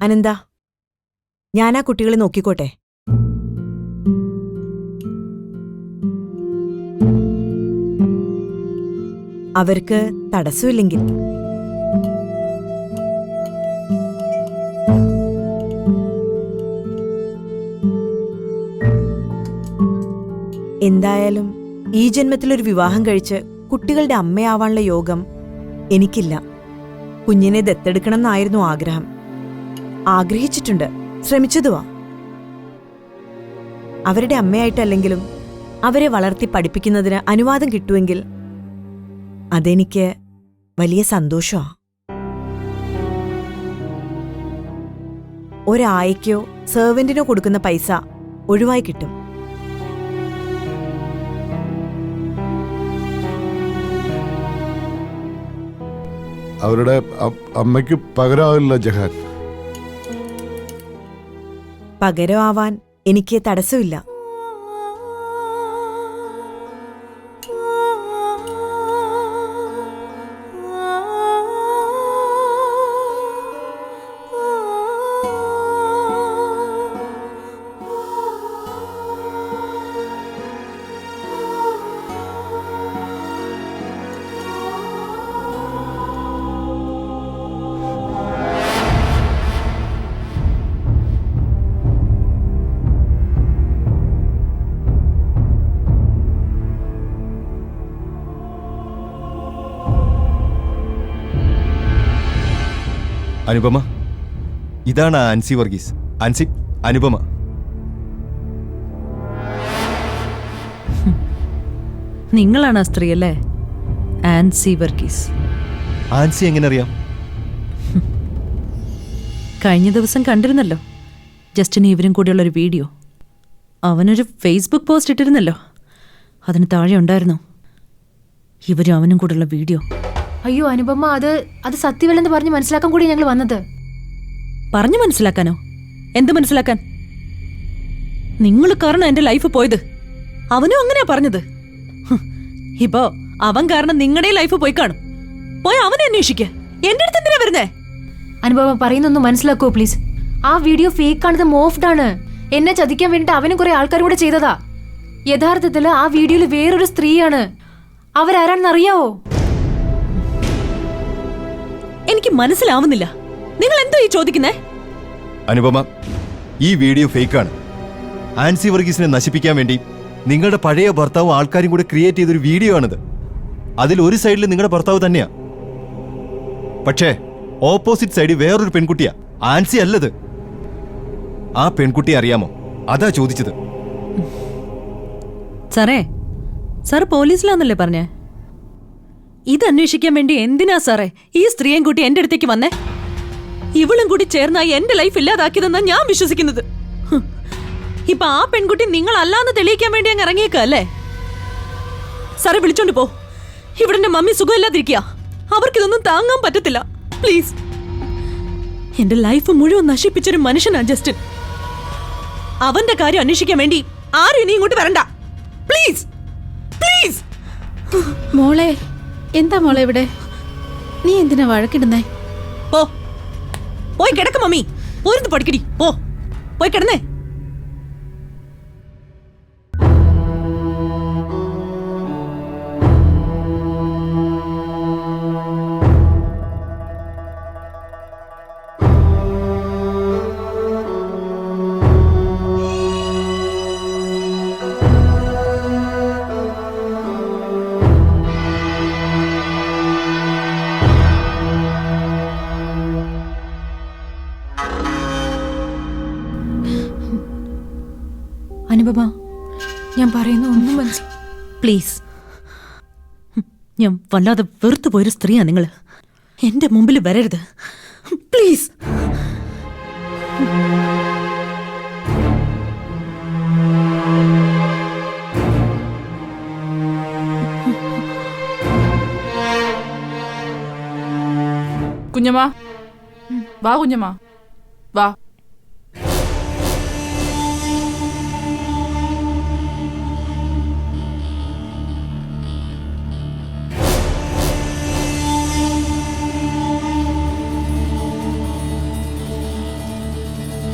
അനന്ത, ഞാനാ കുട്ടികളെ നോക്കിക്കോട്ടെ. അവർക്ക് തടസ്സമില്ലെങ്കിൽ. എന്തായാലും ഈ ജന്മത്തിലൊരു വിവാഹം കഴിച്ച് കുട്ടികളുടെ അമ്മയാവാനുള്ള യോഗം എനിക്കില്ല. കുഞ്ഞിനെ ദത്തെടുക്കണം എന്നായിരുന്നു ആഗ്രഹം. ആഗ്രഹിച്ചിട്ടുണ്ട്, ശ്രമിച്ചതുവാ. അവരുടെ അമ്മയായിട്ടല്ലെങ്കിലും അവരെ വളർത്തി പഠിപ്പിക്കുന്നതിന് അനുവാദം കിട്ടുമെങ്കിൽ അതെനിക്ക് വലിയ സന്തോഷമാ. ഒരായക്കോ സെർവന്റിനോ കൊടുക്കുന്ന പൈസ ഒഴിവായി കിട്ടും. അവരുടെ അമ്മയ്ക്ക് പകരമാവില്ല ജഹാൻ. പകരമാവാൻ എനിക്ക് തടസ്സമില്ല. അനുപമ, ഇതാണ് ആൻസി വർഗീസ്. ആൻസി, അനുപമ. നിങ്ങളാണ് ആ സ്ത്രീ അല്ലേ? ആൻസി വർഗീസ്. ആൻസി എങ്ങനെ അറിയാം? കഴിഞ്ഞ ദിവസം കണ്ടിരുന്നല്ലോ ജസ്റ്റിനും ഇവരും കൂടിയുള്ളൊരു വീഡിയോ. അവനൊരു ഫേസ്ബുക്ക് പോസ്റ്റ് ഇട്ടിരുന്നല്ലോ, അതിന് താഴെ ഉണ്ടായിരുന്നു ഇവരും അവനും കൂടെയുള്ള വീഡിയോ. അയ്യോ അനുപമ, അത് സത്യമല്ലെന്ന് പറഞ്ഞ് മനസ്സിലാക്കാൻ കൂടി ഞങ്ങൾ വന്നത്. പറഞ്ഞു മനസ്സിലാക്കാനോ? എന്ത് മനസ്സിലാക്കാൻ? നിങ്ങൾ കാരണം എന്റെ ലൈഫ് പോയത്. അവനും അങ്ങനെയാ പറഞ്ഞത്. ഇപ്പോ അവൻ കാരണം നിങ്ങളുടെ ലൈഫ് പോയി കാണും. പോയി അവനെ അന്വേഷിക്ക. എന്റെ അടുത്ത് എന്തിനാ വരുന്നേ? അനുപമ, പറയുന്നൊന്ന് മനസ്സിലാക്കോ പ്ലീസ്. ആ വീഡിയോ ഫേക്ക് ആണത്, മോഫ്ഡ് ആണ്. എന്നെ ചതിക്കാൻ വേണ്ടിട്ട് അവനും കുറെ ആൾക്കാർ കൂടെ ചെയ്തതാ. യഥാർത്ഥത്തില് ആ വീഡിയോയിൽ വേറൊരു സ്ത്രീയാണ്. അവരാരാണെന്ന് അറിയാവോ? എനിക്ക് മനസ്സിലാവുന്നില്ല. നിങ്ങൾ എന്തോ ഈ ചോദിക്കുന്നേ? അനുപമ, ഈ വീഡിയോ ഫേക്കാണ്. ആൻസി വർഗീസിനെ നശിപ്പിക്കാൻ വേണ്ടി നിങ്ങളുടെ പഴയ ഭർത്താവും ആൾക്കാരും കൂടെ ക്രിയേറ്റ് ചെയ്തൊരു വീഡിയോ ആണിത്. അതിൽ ഒരു സൈഡിൽ നിങ്ങളുടെ ഭർത്താവ് തന്നെയാ, പക്ഷേ ഓപ്പോസിറ്റ് സൈഡിൽ വേറൊരു പെൺകുട്ടിയാ. ആൻസി അല്ലത്. ആ പെൺകുട്ടിയെ അറിയാമോ? അതാ ചോദിച്ചത്. സാറേ പോലീസിലാന്നല്ലേ പറഞ്ഞേ? ഇത് അന്വേഷിക്കാൻ വേണ്ടി എന്തിനാ സാറേ ഈ സ്ത്രീയും കൂട്ടി എന്റെ അടുത്തേക്ക് വന്നേ? ഇവളും കൂടി ചേർന്നായി എന്റെ ലൈഫ് ഇല്ലാതാക്കിയതെന്നാ ഞാൻ വിശ്വസിക്കുന്നത്. ഇപ്പൊ ആ പെൺകുട്ടി നിങ്ങൾ അല്ലാന്ന് തെളിയിക്കാൻ വേണ്ടി അങ്ങ് ഇറങ്ങിയേക്കല്ലേ? സാറേ, വിളിച്ചോണ്ട് പോ. ഇവിടെ എന്റെ മമ്മി സുഖമില്ലാതിരിക്കുക. അവർക്കിതൊന്നും താങ്ങാൻ പറ്റത്തില്ല. പ്ലീസ്. എന്റെ ലൈഫ് മുഴുവൻ നശിപ്പിച്ചൊരു മനുഷ്യനാ ജസ്റ്റിൻ. അവന്റെ കാര്യം അന്വേഷിക്കാൻ വേണ്ടി ആരും ഇനി ഇങ്ങോട്ട് വരണ്ട. Please please. മോളെ, എന്താ മോളെ ഇവിടെ? നീ എന്തിനാ വഴക്കിടുന്നേ? പോയി കിടക്ക മമ്മി. പോരുന്ന് പഠിക്കടി. പോയി കിടന്നേ. അനുപമ, ഞാൻ പറയുന്ന ഒന്നും മനസ്സിലായി. പ്ലീസ്. ഞാൻ വല്ലാതെ വെറുത്തു പോയൊരു സ്ത്രീയാ നിങ്ങൾ. എന്റെ മുമ്പിൽ വരരുത് പ്ലീസ്. കുഞ്ഞമ്മ, വാ കുഞ്ഞമ്മ, വാ.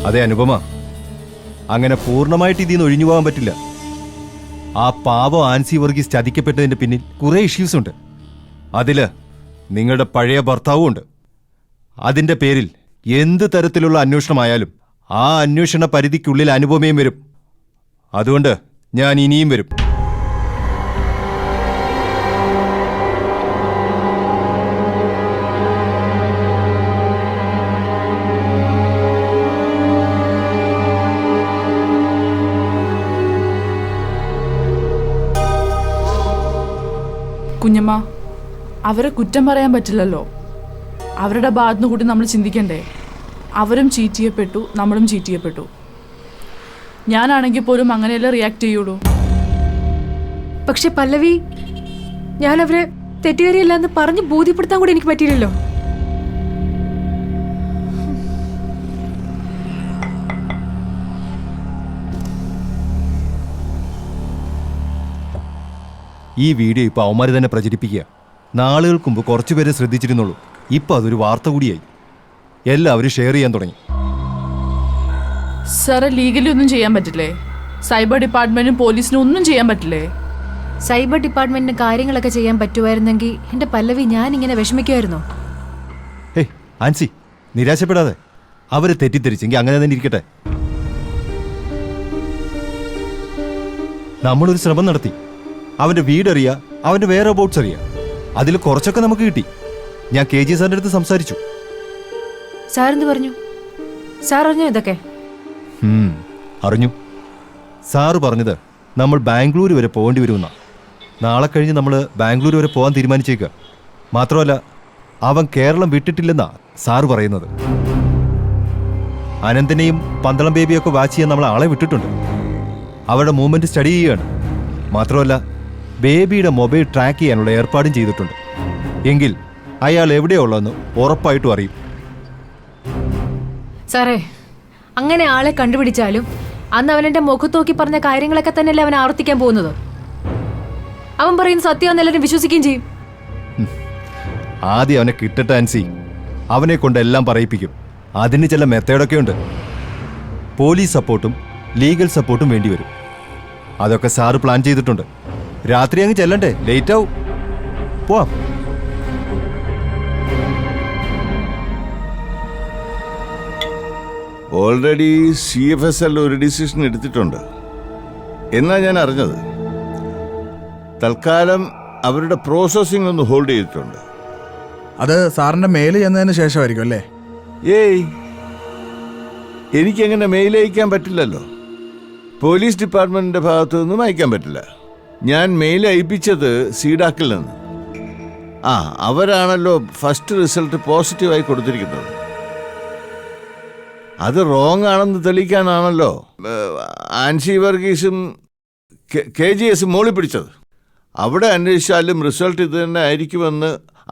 അതെ അനുപമ, അങ്ങനെ പൂർണ്ണമായിട്ട് ഇതിൽ നിന്ന് ഒഴിഞ്ഞു പോകാൻ പറ്റില്ല. ആ പാവം ആൻസി വർഗീസ് ചതിക്കപ്പെട്ടതിന്റെ പിന്നിൽ കുറെ ഇഷ്യൂസ് ഉണ്ട്. അതില് നിങ്ങളുടെ പഴയ ഭർത്താവും ഉണ്ട്. അതിന്റെ പേരിൽ എന്ത് തരത്തിലുള്ള അന്വേഷണമായാലും ആ അന്വേഷണ പരിധിക്കുള്ളിൽ അനുപമയും വരും. അതുകൊണ്ട് ഞാൻ ഇനിയും വരും. കുഞ്ഞമ്മ, അവരെ കുറ്റം പറയാൻ പറ്റില്ലല്ലോ. അവരുടെ ഭാഗത്തുനിന്ന് കൂടി നമ്മൾ ചിന്തിക്കണ്ടേ? അവരും ചീറ്റ് ചെയ്യപ്പെട്ടു, നമ്മളും ചീറ്റ് ചെയ്യപ്പെട്ടു. ഞാനാണെങ്കിൽ പോലും അങ്ങനെയല്ലേ റിയാക്ട് ചെയ്യുള്ളൂ. പക്ഷെ പല്ലവി, ഞാൻ അവരെ തെറ്റുകാരിയല്ല എന്ന് പറഞ്ഞ് ബോധ്യപ്പെടുത്താൻ കൂടി എനിക്ക് പറ്റിയില്ലല്ലോ. ഈ വീഡിയോ ഇപ്പൊ അവന്മാര് തന്നെ പ്രചരിപ്പിക്കുക. നാളുകൾക്ക് മുമ്പ് കുറച്ചുപേരെ ശ്രദ്ധിച്ചിരുന്നുള്ളൂ. ഇപ്പൊ അതൊരു വാർത്ത കൂടിയായി. എല്ലാവരും ഷെയർ ചെയ്യാൻ തുടങ്ങി. സാറേ, ലീഗലി ഒന്നും ചെയ്യാൻ പറ്റില്ലേ? സൈബർ ഡിപ്പാർട്ട്മെന്റിനും പോലീസിനും ഒന്നും ചെയ്യാൻ പറ്റില്ലേ? സൈബർ ഡിപ്പാർട്ട്മെന്റിന് കാര്യങ്ങളൊക്കെ ചെയ്യാൻ പറ്റുമായിരുന്നെങ്കിൽ എന്റെ പല്ലവി ഞാൻ ഇങ്ങനെ വിഷമിക്കുമായിരുന്നോ? ഹേയ് ആൻസി, നിരാശപ്പെടാതെ. അവരെ തെറ്റിദ്ധരിച്ചെങ്കിൽ അങ്ങനെ തന്നെ ഇരിക്കട്ടെ. നമ്മളൊരു ശ്രമം നടത്തി. അവന്റെ വീടറിയാ, അവന്റെ വേറെ അബൌട്ട്സ് അറിയാം. അതിൽ കുറച്ചൊക്കെ നമുക്ക് കിട്ടി. ഞാൻ KG സാറിന്റെ അടുത്ത് സംസാരിച്ചു. സാർ എന്ത് പറഞ്ഞു? സാർ അറിഞ്ഞോ ഇതൊക്കെ? അറിഞ്ഞു. സാറ് പറഞ്ഞത് നമ്മൾ ബാംഗ്ലൂർ വരെ പോകേണ്ടി വരുമെന്നാ. നാളെ കഴിഞ്ഞ് നമ്മൾ ബാംഗ്ലൂർ വരെ പോകാൻ തീരുമാനിച്ചേക്കുക. മാത്രമല്ല, അവൻ കേരളം വിട്ടിട്ടില്ലെന്നാ സാറ് പറയുന്നത്. അനന്തനെയും പന്തളം ബേബിയൊക്കെ വാച്ച് ചെയ്യാൻ നമ്മൾ ആളെ വിട്ടിട്ടുണ്ട്. അവരുടെ മൂവ്മെന്റ് സ്റ്റഡി ചെയ്യുകയാണ്. മാത്രമല്ല, ബേബിയുടെ മൊബൈൽ ട്രാക്ക് ചെയ്യാനുള്ള ഏർപ്പാടും ചെയ്തിട്ടുണ്ട്. എങ്കിൽ അയാൾ എവിടെയുള്ളതെന്ന് ഉറപ്പായിട്ടും അറിയും. സാറേ, അങ്ങനെ ആളെ കണ്ടുപിടിച്ചാലും അന്ന് അവനെന്റെ മുഖത്ത് നോക്കി പറഞ്ഞ കാര്യങ്ങളൊക്കെ തന്നെയല്ലേ അവൻ ആവർത്തിക്കാൻ പോകുന്നത്. അവൻ പറയുന്ന സത്യമാണെന്ന് എല്ലാവരും വിശ്വസിക്കുകയും ചെയ്യും. ആദ്യം അവനെ കിട്ടട്ടെ ആൻസി. അവനെ കൊണ്ട് എല്ലാം പറയിപ്പിക്കും. അതിന് ചില മെത്തേഡൊക്കെ ഉണ്ട്. പോലീസ് സപ്പോർട്ടും ലീഗൽ സപ്പോർട്ടും വേണ്ടി വരും. അതൊക്കെ സാറ് പ്ലാൻ ചെയ്തിട്ടുണ്ട്. രാത്രി അങ്ങ് ചെല്ലണ്ടേ? ലേറ്റ് ആവും. പോവാം. ഓൾറെഡി CFSL ഒരു ഡിസിഷൻ എടുത്തിട്ടുണ്ട് എന്നാ ഞാൻ അറിഞ്ഞത്. തൽക്കാലം അവരുടെ പ്രോസസ്സിംഗ് ഒന്ന് ഹോൾഡ് ചെയ്തിട്ടുണ്ട്. അത് സാറിന്റെ മെയിൽ ചെന്നതിന് ശേഷമായിരിക്കും അല്ലേ? ഏയ്, എനിക്കങ്ങനെ മെയിൽ അയക്കാൻ പറ്റില്ലല്ലോ. പോലീസ് ഡിപ്പാർട്ട്മെന്റിന്റെ ഭാഗത്തു നിന്നും അയക്കാൻ പറ്റില്ല. ഞാൻ മെയിൽ അയപ്പിച്ചത് സീഡാക്കിൽ നിന്ന്. അവരാണല്ലോ ഫസ്റ്റ് റിസൾട്ട് പോസിറ്റീവായി കൊടുത്തിരിക്കുന്നത്. അത് റോങ് ആണെന്ന് തെളിയിക്കാനാണല്ലോ ആൻസി വർഗീസും KGS മോളി പിടിച്ചത്. അവിടെ അന്വേഷിച്ചാലും റിസൾട്ട് ഇത് തന്നെ ആയിരിക്കുമെന്ന്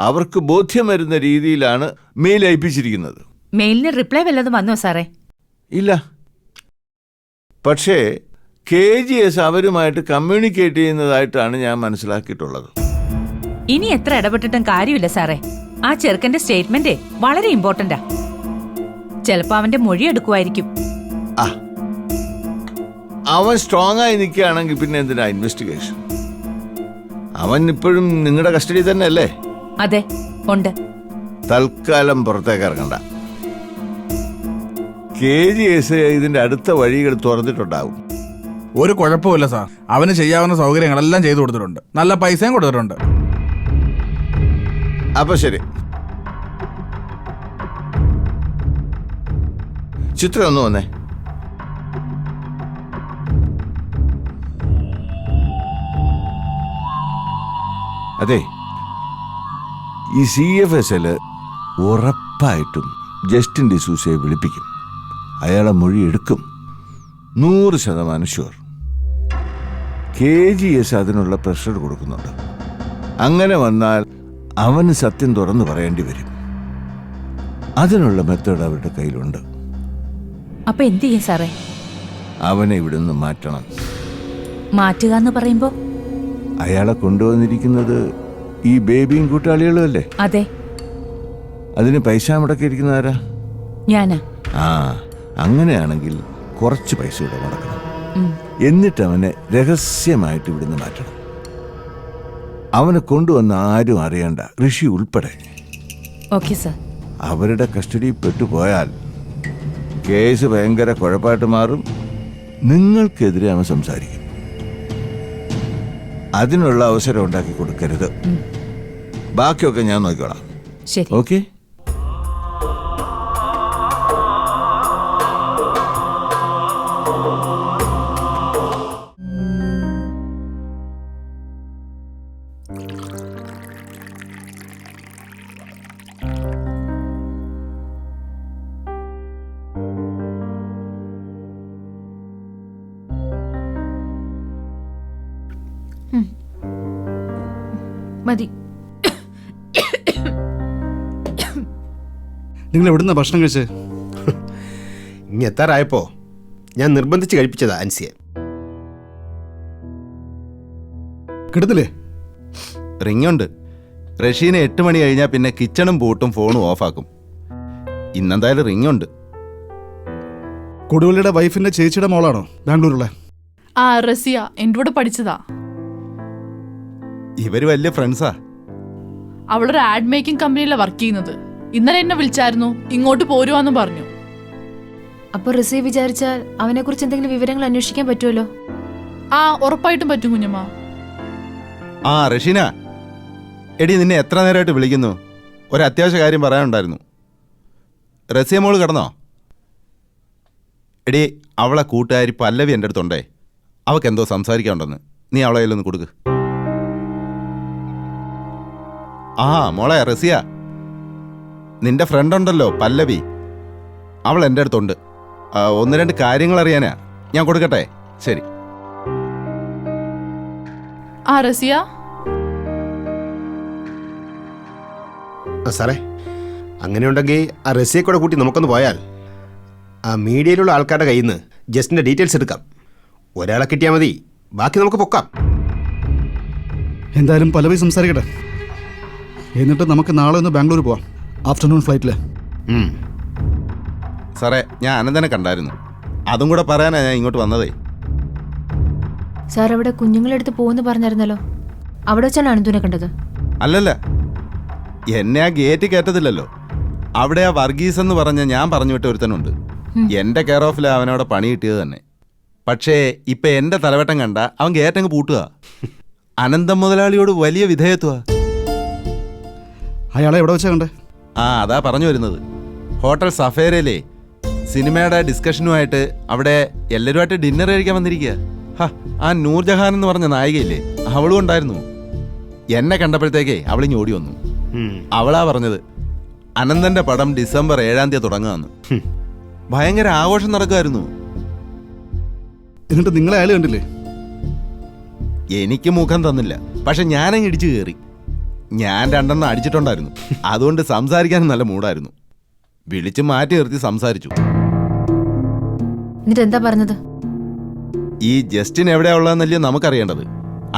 അവർക്ക് ബോധ്യം വരുന്ന രീതിയിലാണ് മെയിൽ അയപ്പിച്ചിരിക്കുന്നത്. മെയിലിന് റിപ്ലൈ വല്ലതും വന്നോ സാറേ? ഇല്ല. പക്ഷേ KGS അവരുമായിട്ട് കമ്മ്യൂണിക്കേറ്റ് ചെയ്യുന്നതായിട്ടാണ് ഞാൻ മനസ്സിലാക്കിയിട്ടുള്ളത്. ഇനി എത്ര ഇടപെട്ടിട്ടും കാര്യമില്ല സാറേ. ആ ചെറുക്കന്റെ സ്റ്റേറ്റ്മെന്റ് വളരെ ഇമ്പോർട്ടന്റാ. ചിലപ്പോ അവന്റെ മൊഴി എടുക്കുമായിരിക്കും. അവൻ സ്ട്രോങ് ആയി നിൽക്കുകയാണെങ്കിൽ പിന്നെ എന്തിനാ ഇൻവെസ്റ്റിഗേഷൻ? അവൻ ഇപ്പോഴും നിങ്ങളുടെ കസ്റ്റഡി തന്നെ അല്ലേ? അതെ, ഉണ്ട്. തൽക്കാലം പുറത്തേക്ക് ഇറങ്ങണ്ട. KGS ഇതിന്റെ അടുത്ത വഴികൾ തുറന്നിട്ടുണ്ടാവും. ഒരു കുഴപ്പമില്ല സാർ. അവന് ചെയ്യാവുന്ന സൗകര്യങ്ങളെല്ലാം ചെയ്തു കൊടുത്തിട്ടുണ്ട്. നല്ല പൈസയും കൊടുത്തിട്ടുണ്ട്. അപ്പൊ ശരി. ചിത്രം ഒന്ന് വന്നേ. അതെ, ഈ CFSL ഉറപ്പായിട്ടും ജസ്റ്റിൻ ഡിസൂസയെ വിളിപ്പിക്കും. അയാളെ മൊഴി എടുക്കും, 100% ഷുവർ. KGS അതിനുള്ള പ്രഷർ കൊടുക്കുന്നുണ്ട്. അങ്ങനെ വന്നാൽ അവന് സത്യം തുറന്നു പറയേണ്ടി വരും. അതിനുള്ള മെത്തേഡ് അവരുടെ കയ്യിലുണ്ട്. അപ്പൊ എന്ത് ചെയ്യും സാറേ? അവനെ ഇവിടുന്ന് മാറ്റണം. മാറ്റുക എന്ന് പറയുമ്പോ? അയാളെ കൊണ്ടുവന്നിരിക്കുന്നത് ഈ ബേബിയും കൂട്ടാളികളും അല്ലേ? അതെ. അതിന് പൈസ മുടക്കിയിരിക്കുന്ന ആരാ? ഞാനാ. അങ്ങനെയാണെങ്കിൽ കുറച്ച് പൈസ കൂടെ മുടക്കണം. എന്നിട്ട് അവനെ രഹസ്യമായിട്ട് ഇവിടുന്ന് മാറ്റണം. അവനെ കൊണ്ടുവന്ന് ആരും അറിയണ്ട, ഋഷി ഉൾപ്പെടെ. Okay sir. അവരുടെ കസ്റ്റഡിയിൽ പെട്ടുപോയാൽ കേസ് ഭയങ്കര കുഴപ്പമായിട്ട് മാറും. നിങ്ങൾക്കെതിരെ അവൻ സംസാരിക്കും. അതിനുള്ള അവസരം ഉണ്ടാക്കി കൊടുക്കരുത്. ബാക്കിയൊക്കെ ഞാൻ നോക്കിക്കോളാം. ശരി. ഓക്കെ? മതി. നിങ്ങൾ എവിടുന്ന ഭക്ഷണം കഴിച്ചേ? ഇനി എത്താറായപ്പോ ഞാൻ നിർബന്ധിച്ച് കഴിപ്പിച്ചതാ ആൻസിയെ. കിടന്നില്ലേ? റിങ്ങുണ്ട്. റഷീനെ 8 മണി കഴിഞ്ഞാൽ പിന്നെ കിച്ചണും പൂട്ടും ഫോണും ഓഫാക്കും. ഇന്നെന്തായാലും റിങ്ങുണ്ട്. കൊടുവള്ളിയുടെ വൈഫിന്റെ ചേച്ചിയുടെ മോളാണോ ബാംഗ്ലൂരുള്ള? ആ റസിയ എൻ്റെ കൂടെ പഠിച്ചതാ. ഇവര് വലിയ ഫ്രണ്ട്സാ. അവളൊരു ആഡ് മേക്കിംഗ് കമ്പനിയിലാണ് വർക്ക് ചെയ്യുന്നത്. ഇന്നലെ എന്നെ വിളിച്ചായിരുന്നു, ഇങ്ങോട്ട് പോരുവാന്ന് പറഞ്ഞു. അപ്പൊ റിസി വിചാരിച്ചാൽ അവനെ കുറിച്ച് എന്തെങ്കിലും വിവരങ്ങൾ അന്വേഷിക്കാൻ പറ്റുമല്ലോ. ആ ഉറപ്പായിട്ടും പറ്റും കുഞ്ഞമ്മ. ആ റഷീന, എടി നിന്നെ എത്ര നേരമായിട്ട് വിളിക്കുന്നു? ഒരു അത്യാവശ്യ കാര്യം പറയാനുണ്ടായിരുന്നു. റസിയ മോള് കിടന്നോ? എടി അവളെ കൂട്ടുകാരി പല്ലവി എൻ്റെ അടുത്തുണ്ടേ. അവൾക്ക് എന്തോ സംസാരിക്കാനുണ്ടെന്ന്. നീ അവളെ കയ്യിലൊന്ന് കൊടുക്ക്. ആ മോളെ റസിയ, നിന്റെ ഫ്രണ്ട് ഉണ്ടല്ലോ പല്ലവി, അവൾ എൻ്റെ അടുത്തുണ്ട്. 1-2 കാര്യങ്ങൾ അറിയാനാ. ഞാൻ കൊടുക്കട്ടെ? ശരി. ആ റസിയ. സാറേ, അങ്ങനെയുണ്ടെങ്കിൽ ആ റസിയെ കൂടെ കൂട്ടി നമുക്കൊന്ന് പോയാൽ ആ മീഡിയയിലുള്ള ആൾക്കാരുടെ കയ്യിൽ നിന്ന് ജസ്റ്റിൻ്റെ ഡീറ്റെയിൽസ് എടുക്കാം. ഒരാളെ കിട്ടിയാൽ മതി, ബാക്കി നമുക്ക് പൊക്കാം. എന്തായാലും പലവി സംസാരിക്കട്ടെ. എന്നിട്ട് നമുക്ക് നാളെ ഒന്ന് ബാംഗ്ലൂർ പോവാം, ആഫ്റ്റർനൂൺ ഫ്ലൈറ്റിൽ. സാറേ, ഞാൻ അനന്തനെ കണ്ടായിരുന്നു. അതും കൂടെ പറയാനാ ഞാൻ ഇങ്ങോട്ട് വന്നതേ. സാർ അവിടെ കുഞ്ഞുങ്ങളെടുത്ത് പോകുന്നു പറഞ്ഞായിരുന്നല്ലോ, അവിടെ വെച്ചാണ് അനന്തുനെ കണ്ടത്? അല്ലല്ല, എന്നെ ആ ഗേറ്റ് കയറ്റത്തില്ലല്ലോ. അവിടെ ആ വർഗീസ് എന്ന് പറഞ്ഞ ഞാൻ പറഞ്ഞു വിട്ട ഒരുത്തനുണ്ട്. എൻ്റെ കെയർ ഓഫിൽ അവനവിടെ പണി കിട്ടിയത് തന്നെ. പക്ഷേ ഇപ്പം എൻ്റെ തലവട്ടം കണ്ട അവൻ ഗേറ്റങ്ങ് പൂട്ടുക. അനന്തം മുതലാളിയോട് വലിയ വിധേയത്വ. അയാളെ എവിടെ വെച്ചാ കണ്ടേ? ആ അതാ പറഞ്ഞു വരുന്നത്. ഹോട്ടൽ സഫേരയിലെ സിനിമയുടെ ഡിസ്കഷനുമായിട്ട് അവിടെ എല്ലാവരുമായിട്ട് ഡിന്നർ കഴിക്കാൻ വന്നിരിക്കുക. ആ നൂർജഹാൻ എന്ന് പറഞ്ഞ നായികയില്ലേ, അവളും ഉണ്ടായിരുന്നു. എന്നെ കണ്ടപ്പോഴത്തേക്കേ അവളിങ്ങ് ഓടി വന്നു. അവളാ പറഞ്ഞത് അനന്തന്റെ പടം ഡിസംബർ 7-ാം തീയതി തുടങ്ങുകയെന്ന്. ഭയങ്കര ആഘോഷം നടക്കുമായിരുന്നു. എന്നിട്ട് നിങ്ങളെ അയാൾ കണ്ടില്ലേ? എനിക്ക് മുഖം തന്നില്ല, പക്ഷെ ഞാനങ്ങ് ഇടിച്ചു കയറി. ഞാൻ 2 അടിച്ചിട്ടുണ്ടായിരുന്നു. അതുകൊണ്ട് സംസാരിക്കാനും നല്ല മൂടായിരുന്നു. വിളിച്ച് മാറ്റി നിർത്തി സംസാരിച്ചു. എന്നിട്ട് എന്താ പറഞ്ഞത്? ഈ ജസ്റ്റിൻ എവിടെയാ ഉള്ളതെന്നല്ലേ നമുക്കറിയേണ്ടത്.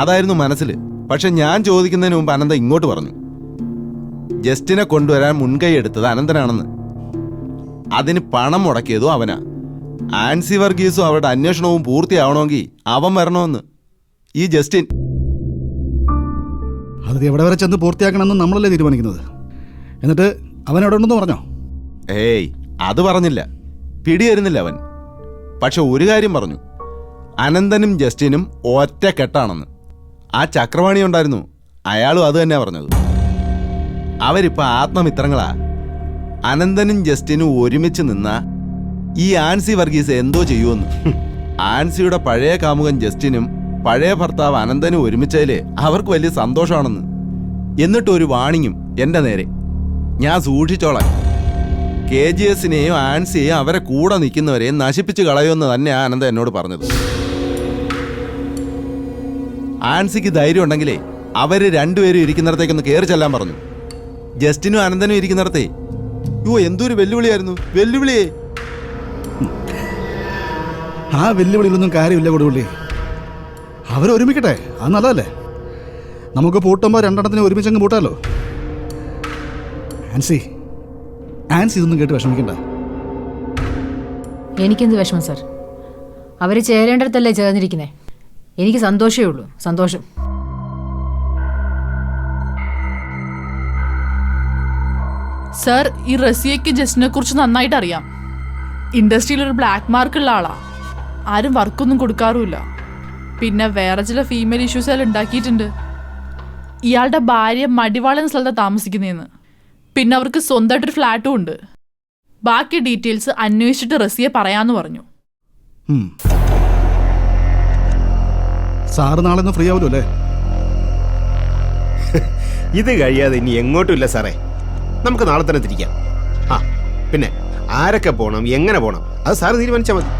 അതായിരുന്നു മനസ്സിൽ. പക്ഷെ ഞാൻ ചോദിക്കുന്നതിന് മുമ്പ് അനന്ത ഇങ്ങോട്ട് പറഞ്ഞു, ജസ്റ്റിനെ കൊണ്ടുവരാൻ മുൻകൈ എടുത്തത് അനന്തനാണെന്ന്. അതിന് പണം മുടക്കിയതും അവനാ. ആൻസി വർഗീസും അവരുടെ അന്വേഷണവും പൂർത്തിയാവണമെങ്കിൽ അവൻ വരണമെന്ന്. ഈ ജസ്റ്റിൻ അത് എവിടെ വരെ ചെന്ന് പൂർത്തിയാക്കണമെന്ന് നമ്മളല്ലേ തീരുമാനിക്കുന്നത്. എന്നിട്ട് അവൻ എവിടെ ഉണ്ടെന്ന് പറഞ്ഞോ? ഏയ്, അത് പറഞ്ഞില്ല. പിടിയരുന്നില്ല അവൻ. പക്ഷെ ഒരു കാര്യം പറഞ്ഞു, അനന്തനും ജസ്റ്റിനും ഒറ്റ കെട്ടാണെന്ന്. ആ ചക്രവാണി ഉണ്ടായിരുന്നു, അയാളും അത് തന്നെയാ പറഞ്ഞത്. അവരിപ്പോൾ ആത്മമിത്രങ്ങളാ. അനന്തനും ജസ്റ്റിനും ഒരുമിച്ച് നിന്ന ഈ ആൻസി വർഗീസ് എന്തോ ചെയ്യുമെന്ന്. ആൻസിയുടെ പഴയ കാമുകൻ ജസ്റ്റിനും പഴയ ഭർത്താവ് അനന്തനും ഒരുമിച്ചതില് അവർക്ക് വലിയ സന്തോഷമാണെന്ന്. എന്നിട്ടൊരു വാണിങ്ങും എൻ്റെ നേരെ. ഞാൻ സൂക്ഷിച്ചോളാം. KGSനെയും ആൻസിയെയും അവരെ കൂടെ നിൽക്കുന്നവരെയും നശിപ്പിച്ച് കളയുമെന്ന് തന്നെയാണ് അനന്ത എന്നോട് പറഞ്ഞത്. ആൻസിക്ക് ധൈര്യം ഉണ്ടെങ്കിലേ അവര് രണ്ടുപേരും ഇരിക്കുന്നിടത്തേക്കൊന്ന് കയറി ചെല്ലാൻ പറഞ്ഞു. ജസ്റ്റിനും അനന്തനും ഇരിക്കുന്നിടത്തേ. എന്തൊരു വെല്ലുവിളിയായിരുന്നു. വെല്ലുവിളിയേ. ആ വെല്ലുവിളിയിലൊന്നും കാര്യമില്ല കൊടുവള്ളി. അവരൊരുമിക്കട്ടെ, അത് നല്ലതല്ലേ. നമുക്ക് പൂട്ടുമ്പോൾ 2 ഒരുമിച്ചങ്ങ് പൂട്ടാലോ. ആൻസി ഇതൊന്നും കേട്ട് വിഷമിക്കണ്ട. എനിക്കെന്ത് വിഷമം സാർ? അവർ ചേരേണ്ടടത്തല്ലേ ചേർന്നിരിക്കുന്നേ. എനിക്ക് സന്തോഷമേ ഉള്ളൂ, സന്തോഷം. സർ, ഈ റസിയയ്ക്ക് ജസ്റ്റിനെ കുറിച്ച് നന്നായിട്ട് അറിയാം. ഇൻഡസ്ട്രിയിൽ ഒരു ബ്ലാക്ക് മാർക്ക് ഉള്ള ആളാ. ആരും വർക്കൊന്നും കൊടുക്കാറുമില്ല. പിന്നെ വേറെ ചില ഫീമെയിൽ ഇഷ്യൂസ് എല്ലാം ഉണ്ടാക്കിയിട്ടുണ്ട്. ഇയാളുടെ ഭാര്യ മടിവാള എന്ന സ്ഥലത്താണ് താമസിക്കുന്നതെന്ന്. പിന്നെ അവർക്ക് സ്വന്തമായിട്ടൊരു ഫ്ലാറ്റും ഉണ്ട്. ബാക്കി ഡീറ്റെയിൽസ് അന്വേഷിച്ചിട്ട് റസിയെ പറയാന്ന് പറഞ്ഞു. സാറ് നാളെ ഒന്ന് ഫ്രീ ആവുമല്ലോ അല്ലേ? ഇത് കഴിയാതെ ഇനി എങ്ങോട്ടും ഇല്ല സാറേ. നമുക്ക് നാളെ തന്നെ തിരിക്കാം. ആ പിന്നെ ആരൊക്കെ പോകണം, എങ്ങനെ പോകണം, അത് സാറ് തീരുമാനിച്ചാൽ മതി.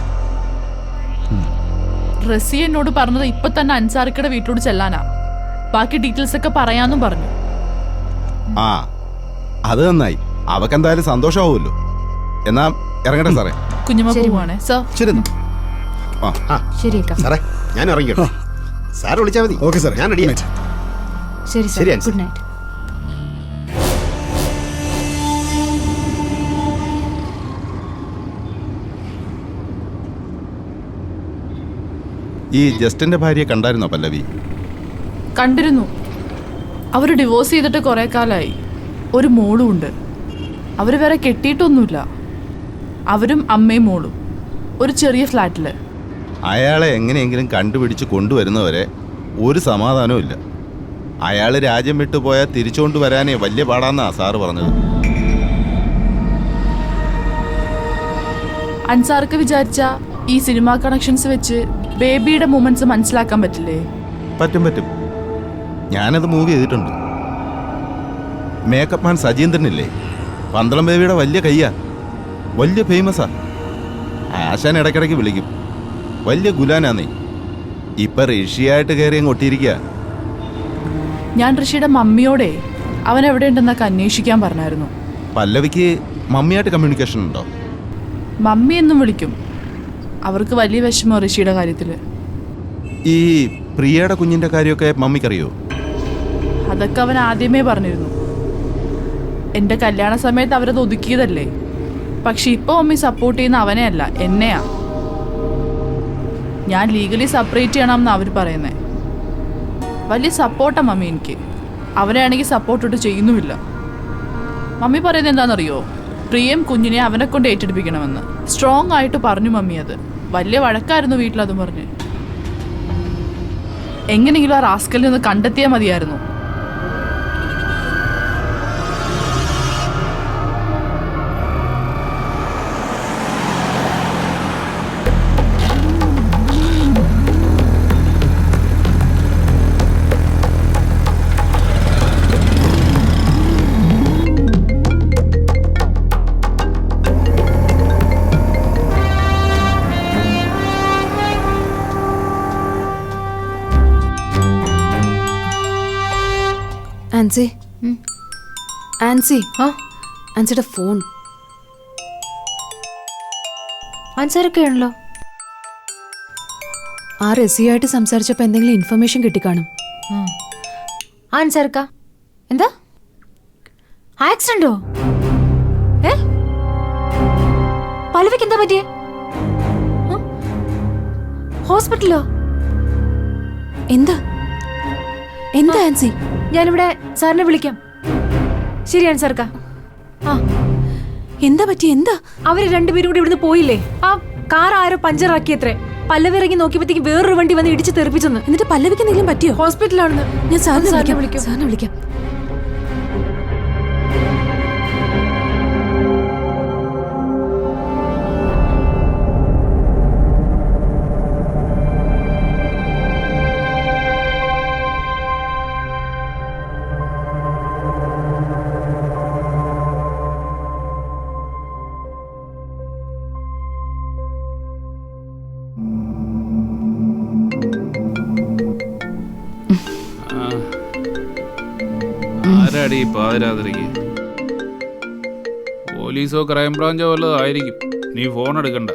റസി എന്നോട് പറഞ്ഞത് ഇപ്പൊ തന്നെ അൻസാറിക്കയുടെ വീട്ടിലോട് ചെല്ലാനാ. ബാക്കി ഡീറ്റെയിൽസ് ഒക്കെ പറയാന്നും പറഞ്ഞു. ആ അത് നന്നായി. അവക്കെന്തായാലും സന്തോഷമാവുമല്ലോ. എന്നാ ഇറങ്ങട്ടെ സാറേ. കുഞ്ഞമ്മ പോവാണേ സർ. ശരി ശരി സാറേ, ഞാൻ ഇറങ്ങിയോ? സാറ് വിളിച്ചാൽ മതി. ഓക്കെ സാറേ, ഞാൻ റെഡിയാ. ശരി ശരി, സാർ, ഗുഡ് നൈറ്റ്. ഈ ജസ്റ്റിന്റെ ഭാര്യയെ കണ്ടായിരുന്നോ പല്ലവി? കണ്ടിരുന്നു. അവർ ഡിവോഴ്സ് ചെയ്തിട്ട് കുറെ കാലമായി. ഒരു മോളും ഉണ്ട്. അവർ വേറെ കെട്ടിയിട്ടൊന്നുമില്ല. അവരും അമ്മയും മോളും ഒരു ചെറിയ ഫ്ലാറ്റില്. അയാളെ എങ്ങനെയെങ്കിലും കണ്ടുപിടിച്ച് കൊണ്ടുവരുന്നവരെ ഒരു സമാധാനവും ഇല്ല. അയാൾ രാജ്യം വിട്ടുപോയാൽ തിരിച്ചുകൊണ്ട് വരാനേ വലിയ പാടാന്നാ സാറ് പറഞ്ഞത്. അൻസാർക്ക് വിചാരിച്ച ഈ സിനിമ കണക്ഷൻസ് വെച്ച് ബേബിയുടെ മൂമെന്റ്സ് മനസ്സിലാക്കാൻ പറ്റില്ലേ? പറ്റും. ഞാനത് മൂവ് ചെയ്തിട്ടുണ്ട്. മേക്കപ്പ് മാൻ സജീന്ദ്രനില്ലേ, പന്തളം ബേബിയുടെ വലിയ കയ്യാ, വലിയ ഫേമസാ. ആശാൻ ഇടയ്ക്കിടയ്ക്ക് വിളിക്കും. വലിയ ഗുലാനാന്നേ. ഇപ്പൊ ഋഷിയായിട്ട് കയറി അങ്ങ് ഒട്ടിയിരിക്കുക. ഞാൻ ഋഷിയുടെ മമ്മിയോടെ അവൻ എവിടെയുണ്ടെന്നൊക്കെ അന്വേഷിക്കാൻ പറഞ്ഞായിരുന്നു. പല്ലവിക്ക് മമ്മിയായിട്ട് കമ്മ്യൂണിക്കേഷൻ ഉണ്ടോ? മമ്മി എന്നും വിളിക്കും. അവർക്ക് വലിയ വിഷമോ ഋഷിയുടെ കാര്യത്തില്. ഈ പ്രിയയുടെ കുഞ്ഞിന്റെ കാര്യമൊക്കെ മമ്മിക്കറിയോ? അതൊക്കെ അവൻ ആദ്യമേ പറഞ്ഞിരുന്നു. എന്റെ കല്യാണ സമയത്ത് അവരത് ഒതുക്കിയതല്ലേ. പക്ഷെ ഇപ്പൊ മമ്മി സപ്പോർട്ട് ചെയ്യുന്ന അവനെ അല്ല, എന്നെയാ. ഞാൻ ലീഗലി സെപ്പറേറ്റ് ചെയ്യണമെന്ന് അവർ പറയുന്നേ. വലിയ സപ്പോർട്ടാ മമ്മി എനിക്ക്. അവനെ ആണെങ്കിൽ സപ്പോർട്ടിട്ട് ചെയ്യുന്നുമില്ല. മമ്മി പറയുന്നത് എന്താണെന്നറിയോ? പ്രിയം കുഞ്ഞിനെ അവനെ കൊണ്ട് ഏറ്റെടുപ്പിക്കണമെന്ന് സ്ട്രോങ് ആയിട്ട് പറഞ്ഞു മമ്മി. അത് വലിയ വഴക്കായിരുന്നു വീട്ടിലതും പറഞ്ഞ്. എങ്ങനെയെങ്കിലും ആ റാസ്കലിനെ ഒന്ന് കണ്ടെത്തിയാൽ മതിയായിരുന്നു. ആൻസിയുടെ ഫോൺ. അൻസാരൊക്കെയാണല്ലോ. ആ റസിയായിട്ട് സംസാരിച്ചപ്പോ എന്തെങ്കിലും ഇൻഫർമേഷൻ കിട്ടിക്കാണും. അൻസാർക്ക എന്താ ആക്സിഡന്റോ? പല്ലവിക്ക് എന്താ പറ്റിയേ? ഹോസ്പിറ്റലോ? എന്താ ആൻസി? ഞാനിവിടെ സാറിനെ വിളിക്കാം. ശരി അൻസാർക്ക. എന്താ പറ്റി? എന്താ? അവര് രണ്ടുപേരും കൂടി ഇവിടുന്ന് പോയില്ലേ? ആ കാർ ആരോ പഞ്ചറാക്കിയത്രേ. പല്ലവി ഇറങ്ങി നോക്കിയപ്പോഴത്തേക്ക് വേറൊരു വണ്ടി വന്ന് ഇടിച്ച് തെറിപ്പിച്ചെന്ന്. എന്നിട്ട് പല്ലവിക്ക് എന്തെങ്കിലും പറ്റിയോ? ഹോസ്പിറ്റലാണെന്ന്. ഞാൻ സാറിനെ വിളിക്കാം. ആരാടി പാതിരാതിരിക്ക്? പോലീസോ ക്രൈംബ്രാഞ്ചോ വല്ലതോ ആയിരിക്കും. നീ ഫോൺ എടുക്കണ്ട.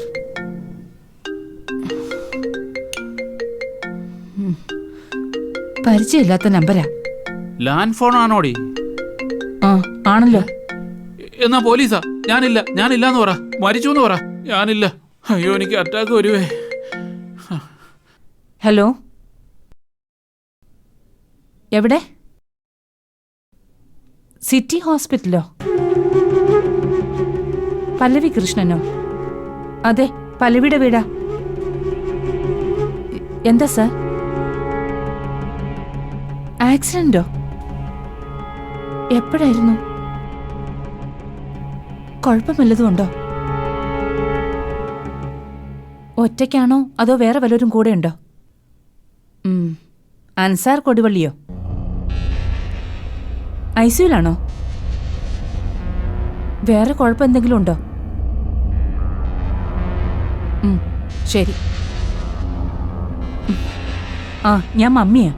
പരിചയമില്ലാത്ത നമ്പരാ. Land phone ആണോടി? ആണല്ലോ. എന്നാ പോലീസാ? ഞാനില്ല എന്ന് പറ. മരിച്ചു എന്ന് പറ. ഞാനില്ല. അയ്യോ എനിക്ക് അറ്റാക്ക് വരുവേ. ഹലോ, എവിടെ? സിറ്റി ഹോസ്പിറ്റലോ? പല്ലവി കൃഷ്ണനോ? അതെ, പല്ലവിയുടെ വീടാ. എന്താ സാർ? ആക്സിഡന്റോ? എപ്പോഴായിരുന്നു? കുഴപ്പമില്ലതും ഉണ്ടോ? ഒറ്റയ്ക്കാണോ അതോ വേറെ വല്ലവരും കൂടെ ഉണ്ടോ? അൻസാർ കൊടുവള്ളിയോ? ഐസിയുലാണോ? വേറെ കുഴപ്പം എന്തെങ്കിലും ഉണ്ടോ? ശരി. ആ, ഞാൻ മമ്മിയാ.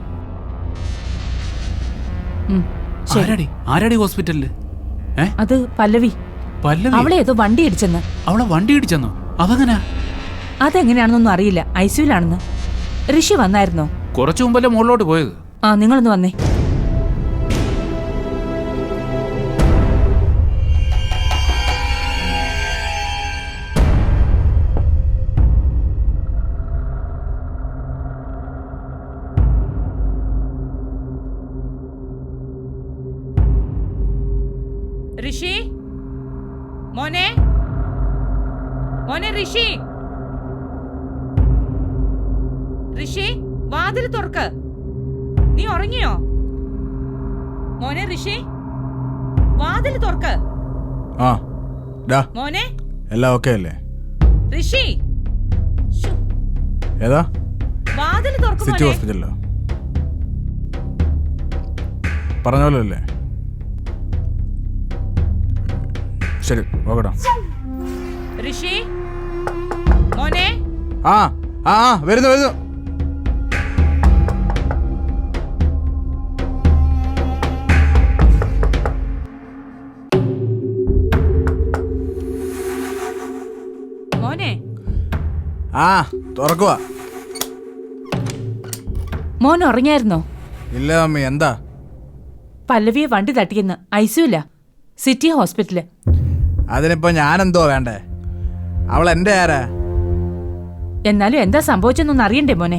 ആരാടി ഹോസ്പിറ്റലില്? അത് പല്ലവി. അവളെ ഏതോ വണ്ടി ഇടിച്ചെന്ന്. അവളെ വണ്ടി ഇടിച്ചെന്നോ? അതെങ്ങനാ? അതെങ്ങനെയാണെന്നൊന്നും അറിയില്ല. ഐസിയുലാണെന്ന്. ഋഷി വന്നായിരുന്നോ? കുറച്ചു മുമ്പല്ലേ മുകളിലോട്ട് പോയത്. ആ, നിങ്ങളൊന്ന് വന്നേ. ഋഷി മോനെ, മോനെ ഋഷി, ഋഷി വാതിൽ തുറക്ക്. നീ ഉറങ്ങിയോ മോനെ? ഋഷി വാതിൽ തുറക്ക്. ആ ഡാ, മോനെ എല്ലാം ഓക്കെ അല്ലേ? ഋഷി ഏതാ? വാതിൽ തുറക്ക്. സിറ്റി ഹോസ്പിറ്റലിലോ? പറഞ്ഞ പോലെ അല്ലേ? ശരി, നോക്കടാ. ഋഷി മോനെ. ആ ആ വരുന്നു വരുന്നു. മോനെ. ആ തുറക്കുവാ. മോൻ ഉറങ്ങിയായിരുന്നോ? ഇല്ല മമ്മി. എന്താ? പല്ലവിയെ വണ്ടി തട്ടിയെന്ന്. ഐസിയുല, സിറ്റി ഹോസ്പിറ്റല്. അതിനിപ്പോ ഞാനെന്തോ വേണ്ടേ? അവൾ എന്റെ ആരാ? എന്നാലും എന്താ സംഭവിച്ചെന്നൊന്നും അറിയണ്ടേ മോനെ?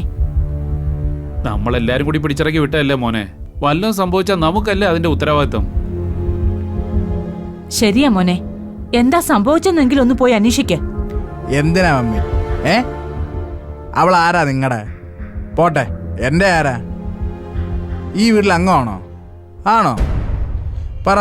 നമ്മളെല്ലാരും കൂടി പിടിച്ചിറക്കി വിട്ടല്ലേ മോനെ. വല്ലതും സംഭവിച്ചാൽ നമുക്കല്ലേ അതിന്റെ ഉത്തരവാദിത്വം. ശരിയാ മോനെ, എന്താ സംഭവിച്ചെന്നെങ്കിലും ഒന്ന് പോയി അന്വേഷിക്ക. എന്തിനാ മമ്മി? അവൾ ആരാ നിങ്ങടെ? പോട്ടെ, എന്റെ ആരാ? ഈ വീട്ടിൽ അംഗമാണോ? ആണോ? പറ.